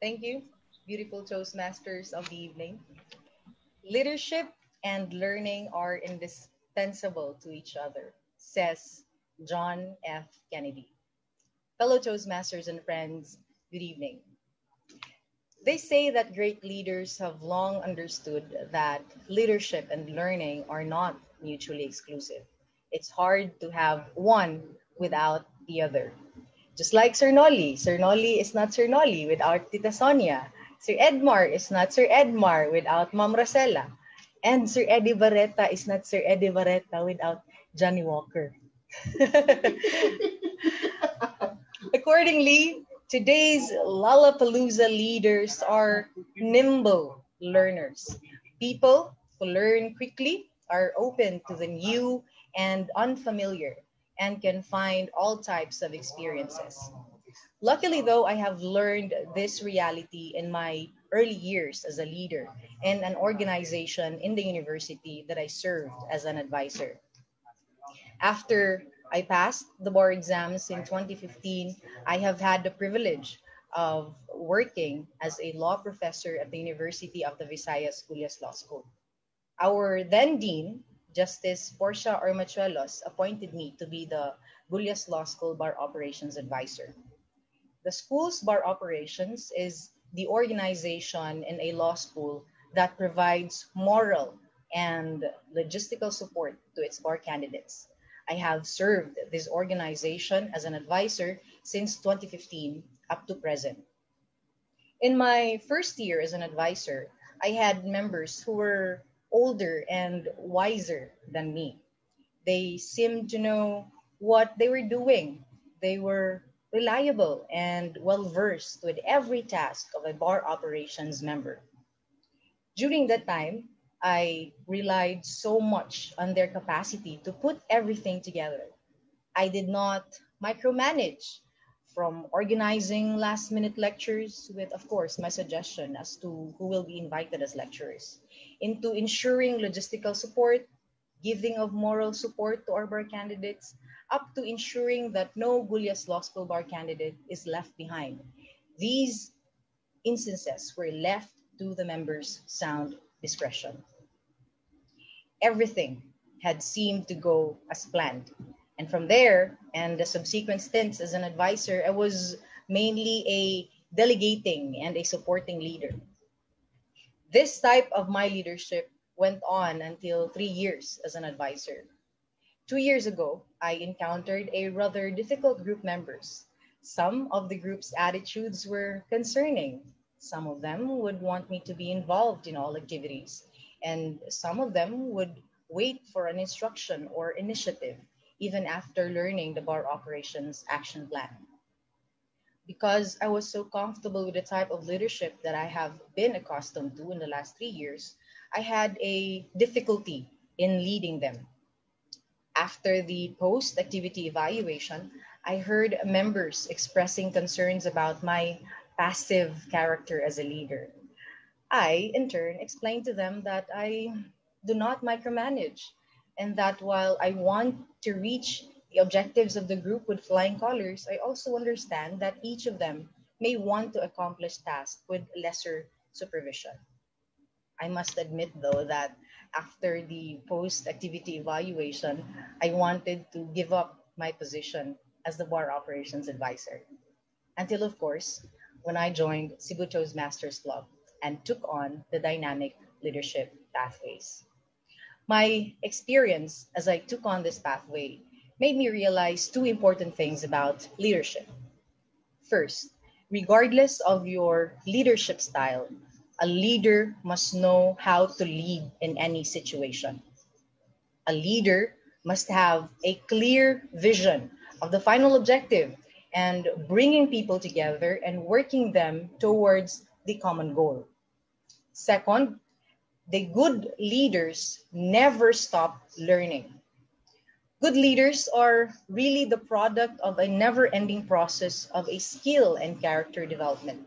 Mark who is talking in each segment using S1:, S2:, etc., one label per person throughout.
S1: Thank you, beautiful Toastmasters of the evening. Leadership and learning are indispensable to each other, says John F. Kennedy. Fellow Toastmasters and friends, good evening. They say that great leaders have long understood that leadership and learning are not mutually exclusive. It's hard to have one without the other. Just like Sir Nolly is not Sir Nolly without Tita Sonia. Sir Edmar is not Sir Edmar without Ma'am Rosella. And Sir Eddie Barreta is not Sir Eddie Barreta without Johnny Walker. Accordingly, today's Lollapalooza leaders are nimble learners. People who learn quickly, are open to the new and unfamiliar, and can find all types of experiences. Luckily, though, I have learned this reality in my early years as a leader in an organization in the university that I served as an advisor. After I passed the bar exams in 2015, I have had the privilege of working as a law professor at the University of the Visayas Julius Law School. Our then dean, Justice Portia Armachuelos, appointed me to be the Julius Law School Bar Operations Advisor. The school's bar operations is the organization in a law school that provides moral and logistical support to its bar candidates. I have served this organization as an advisor since 2015 up to present. In my first year as an advisor, I had members who were older and wiser than me. They seemed to know what they were doing. They were reliable and well versed with every task of a bar operations member. During that time, I relied so much on their capacity to put everything together. I did not micromanage, from organizing last minute lectures with, of course, my suggestion as to who will be invited as lecturers, into ensuring logistical support, giving of moral support to our bar candidates, up to ensuring that no Gulyas Law School bar candidate is left behind. These instances were left to the members' sound discretion. Everything had seemed to go as planned. And from there, and the subsequent stints as an advisor, I was mainly a delegating and a supporting leader. This type of my leadership went on until 3 years as an advisor. 2 years ago, I encountered a rather difficult group members. Some of the group's attitudes were concerning. Some of them would want me to be involved in all activities, and some of them would wait for an instruction or initiative even after learning the bar operations action plan. Because I was so comfortable with the type of leadership that I have been accustomed to in the last 3 years, I had a difficulty in leading them. After the post activity evaluation, I heard members expressing concerns about my passive character as a leader. I, in turn, explained to them that I do not micromanage, and that while I want to reach the objectives of the group with flying colors, I also understand that each of them may want to accomplish tasks with lesser supervision. I must admit, though, that after the post activity evaluation, I wanted to give up my position as the bar operations advisor. Until, of course, when I joined Cebu Masters Club and took on the dynamic leadership pathways. My experience as I took on this pathway made me realize two important things about leadership. First, regardless of your leadership style, a leader must know how to lead in any situation. A leader must have a clear vision of the final objective and bringing people together and working them towards the common goal. Second, the good leaders never stop learning. Good leaders are really the product of a never ending process of a skill and character development.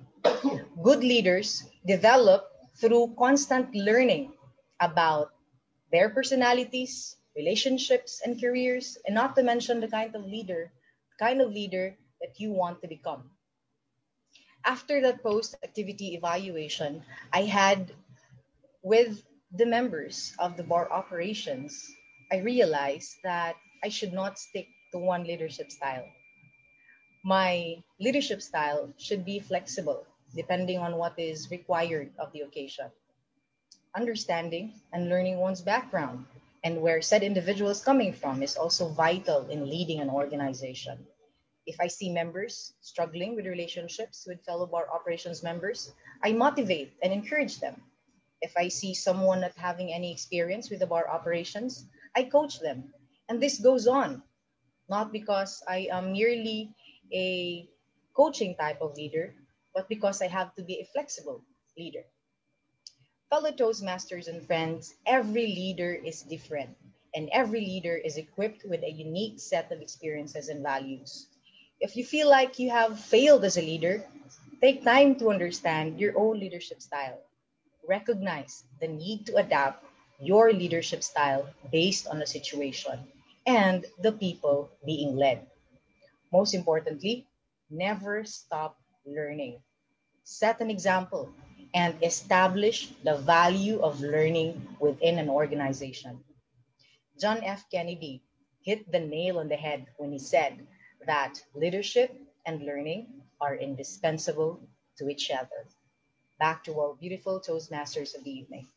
S1: Good leaders develop through constant learning about their personalities, relationships, and careers, and not to mention the kind of leader that you want to become. After that post-activity evaluation, I had with the members of the bar operations, I realized that I should not stick to one leadership style. My leadership style should be flexible depending on what is required of the occasion. Understanding and learning one's background and where said individual is coming from is also vital in leading an organization. If I see members struggling with relationships with fellow bar operations members, I motivate and encourage them. If I see someone not having any experience with the bar operations, I coach them. And this goes on, not because I am merely a coaching type of leader, but because I have to be a flexible leader. Fellow Toastmasters and friends, every leader is different, and every leader is equipped with a unique set of experiences and values. If you feel like you have failed as a leader, take time to understand your own leadership style. Recognize the need to adapt your leadership style based on the situation and the people being led. Most importantly, never stop learning. Set an example and establish the value of learning within an organization. John F. Kennedy hit the nail on the head when he said that leadership and learning are indispensable to each other. Back to our beautiful Toastmasters of the evening.